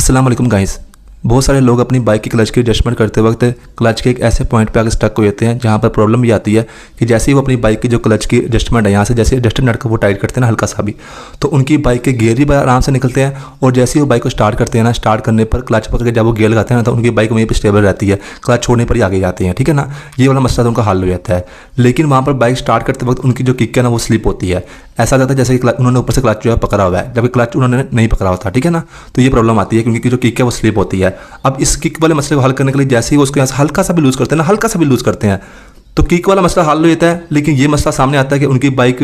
अस्सलाम वालेकुम गाइस। बहुत सारे लोग अपनी बाइक की क्लच की एडजस्टमेंट करते वक्त क्लच के एक ऐसे पॉइंट पे आगे स्टक हो जाते हैं जहाँ पर प्रॉब्लम ये आती है कि जैसे ही वो अपनी बाइक की जो क्लच की एडजस्टमेंट है यहाँ से जैसे एडजस्टेड नट को वो टाइट करते हैं ना हल्का सा भी, तो उनकी बाइक के गियर भी आराम से निकलते हैं। और जैसे ही वो बाइक को स्टार्ट करते हैं ना, स्टार्ट करने पर क्लच पकड़ के जब वो गियर लगाते हैं ना तो उनकी बाइक वहीं पर स्टेबल रहती है, क्लच छोड़ने पर ही आगे जाते हैं। ठीक है ना, ये वाला मसला तो उनका हल हो जाता है। लेकिन वहाँ पर बाइक स्टार्ट करते वक्त उनकी जो किक है ना वो स्लिप होती है। ऐसा लगता है जैसे कि उन्होंने ऊपर से क्लच जो है पकड़ा हुआ है, जबकि क्लच उन्होंने नहीं पकड़ा होता। ठीक है ना, तो ये प्रॉब्लम आती है क्योंकि जो किक है वो स्लिप होती है। अब इस किक वाले मसले को हल करने के लिए जैसे ही वो उसको यहाँ से हल्का सा भी लूज करते हैं ना, हल्का सा भी लूज करते हैं तो किक वाला मसला हल हो जाता है। लेकिन ये मसला सामने आता है कि उनकी बाइक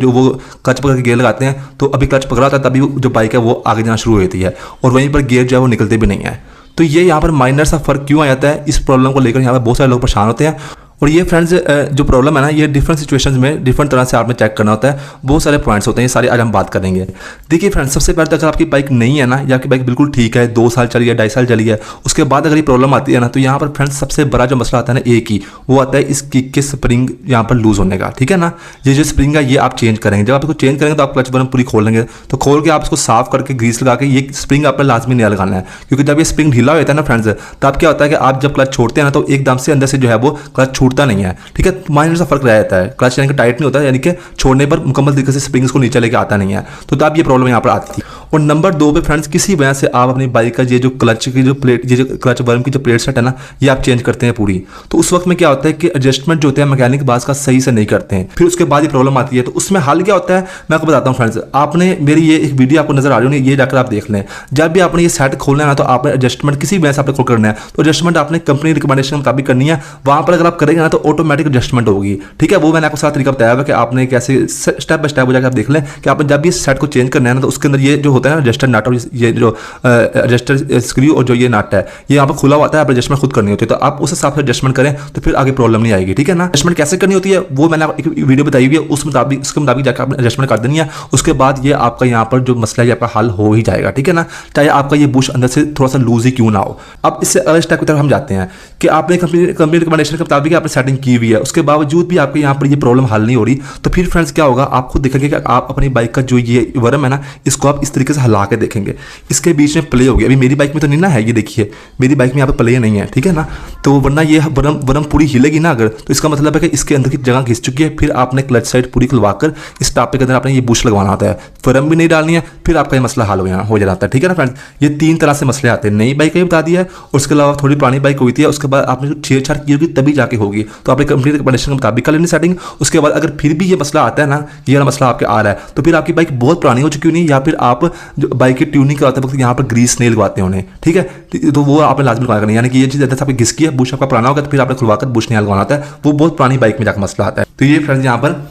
जो वो क्लच पकड़ के गियर लगाते हैं तो अभी क्लच पकड़ा होता है तभी जो बाइक है वो आगे जाना शुरू हो जाती है और वहीं पर गियर जो है वो निकलते भी नहीं है। तो ये यहाँ पर माइनर सा फर्क क्यों आ जाता है, इस प्रॉब्लम को लेकर यहाँ पर बहुत सारे लोग परेशान होते हैं। और ये फ्रेंड्स जो प्रॉब्लम है ना, ये डिफरेंट सिचुएशंस में डिफरेंट तरह से आपने चेक करना होता है। बहुत सारे पॉइंट्स होते हैं, ये सारे आज हम बात करेंगे। देखिए फ्रेंड्स, सबसे पहले तो अगर आपकी बाइक नहीं है ना, या आपकी बाइक बिल्कुल ठीक है, 2 साल चली है, 2.5 साल चली है, उसके बाद अगर ये प्रॉब्लम आती है ना, तो यहाँ पर फ्रेंड्स सबसे बड़ा जो मसला आता है ना एक ही, वो आता है इस किक के स्प्रिंग यहाँ पर लूज होने का। ठीक है ना, ये जो स्प्रिंग है ये आप चेंज करेंगे। जब आप इसको चेंज करेंगे तो आप क्लच बटन पूरी खोल लेंगे, तो खोल के आप इसको साफ करके ग्रीस लगा के ये स्प्रिंग आपने लाजमी नया लगाना है। क्योंकि जब ये स्प्रिंग ढीला होता है ना फ्रेंड्स, तब क्या होता है कि आप जब क्लच छोड़ते हैं ना तो एकदम से अंदर से जो है वो क्लच छूटता नहीं है। ठीक है, माइनर सा फर्क रह जाता है, क्लच यानी कि टाइट नहीं होता, यानी कि छोड़ने पर मुकम्मल तरीके से स्प्रिंग्स को नीचे लेके आता नहीं है, तो तब ये प्रॉब्लम यहाँ पर आती है। और नंबर 2 पे फ्रेंड्स, किसी वजह से आप अपनी बाइक का ये जो क्लच की जो प्लेट, ये जो क्लच वर्म की जो प्लेट सेट है ना, ये आप चेंज करते हैं पूरी, तो उस वक्त में क्या होता है कि एडजस्टमेंट जो होते हैं मैकेनिक बास का सही से नहीं करते हैं, फिर उसके बाद ये प्रॉब्लम आती है। तो उसमें हल क्या होता है मैं आपको बताता हूँ फ्रेंड्स। आपने मेरी ये एक वीडियो आपको नजर आ रही है, ये जाकर आप देख लें। जब भी आपने ये सेट खोलना है ना, तो आपने एडजस्टमेंट किसी वजह से आपने खोल करना है, तो एडजस्टमेंट आपने कंपनी रिकमेंडेशन के मुताबिक करनी है। वहां पर अगर आप करेंगे ना तो ऑटोमेटिक एडजस्टमेंट होगी। ठीक है, वो मैंने आपको सारा तरीका बताया हुआ कि आपने कैसे स्टेप बाय स्टेप हो जाकर आप देख लें कि आपने जब भी इस सेट को चेंज करना है ना, तो उसके अंदर ये जो होता है ना एडजस्टर नट, और ये जो एडजस्टर स्क्रू और जो ये नट है ये यहाँ पर खुला हुआ है, आप एडजस्टमेंट खुद करनी होती है। तो आप उस हिसाब से एडजस्टमेंट करें तो फिर आगे प्रॉब्लम नहीं आएगी। ठीक है ना, एडजस्टमेंट कैसे करनी होती है वो मैंने एक वीडियो बताई हुई है, उसके मुताबिक जाकर आपने एडजस्टमेंट कर देनी है। उसके बाद ये आपका यहाँ पर जो मसला है आपका हल हो ही जाएगा। ठीक है ना, चाहे आपका ये बुश अंदर से थोड़ा सा लूज ही क्यों ना हो। अब इससे अगले स्टेप की तरफ हम जाते हैं कि आपने कंपनी रिकमेंडेशन के मुताबिक आपने सेटिंग की हुई है, उसके बावजूद भी आपके यहाँ पर ये प्रॉब्लम हल नहीं हो रही, तो फिर फ्रेंड्स क्या होगा, आप खुद देखेंगे कि आप अपनी बाइक का जो ये वर्म है ना, इसको आप इस तरीके से हिला के देखेंगे, इसके बीच में प्ले हो गया। अभी मेरी बाइक में तो नहीं ना है, ये देखिए मेरी बाइक में यहाँ पे प्ले नहीं है। ठीक है ना, तो वरना ये वर्म पूरी हिलेगी ना अगर, तो इसका मतलब है कि इसके अंदर की जगह घिस चुकी है। फिर आपने क्लच साइड पूरी खुलवाकर इस टापे के अंदर आपने ये बुश लगवाना होता है, वर्म भी नहीं डालनी है, फिर आपका ये मसला हल हो जाता है। ठीक है ना फ्रेंड्स, ये 3 तरह से मसले आते हैं। नई बाइक का भी बता दिया है, उसके अलावा थोड़ी पुरानी बाइक हुई थी, उसके बाद आपने छेड़छाड़ की होगी तभी जाके होगी, तो आपने कंपनी रिकमेंडेशन के मुताबिक कर लेनी सेटिंग। उसके बाद अगर फिर भी ये मसला आता है ना, ये वाला मसला आपके आ रहा है, तो फिर आपकी बाइक बहुत पुरानी हो चुकी नहीं, या फिर आप जो बाइक की ट्यूनिंग कराते वक्त यहाँ पर ग्रीस नहीं लगवाते होने। ठीक है, तो वो आपने लाजमी लगवाना करनी है, यानी कि ये चीज़ अंदर से आपकी घिसकी है, बुश आपका पुराना होगा, तो फिर आपने खुलवाकर बुश नहीं लगवाना होता है, वो बहुत पुरानी बाइक में जाकर मसला आता है। तो ये फ्रेंड्स यहाँ पर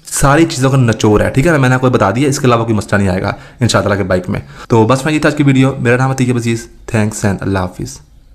सारी चीज़ों का निचोड़ है। ठीक है ना, मैंने आपको बता दिया, इसके अलावा कोई मसला नहीं आएगा इंशाअल्लाह के बाइक में। तो बस मैं ये था आज की वीडियो। मेरा नाम है अतीक अजीज़। थैंक्स एंड अल्लाह हाफिज़।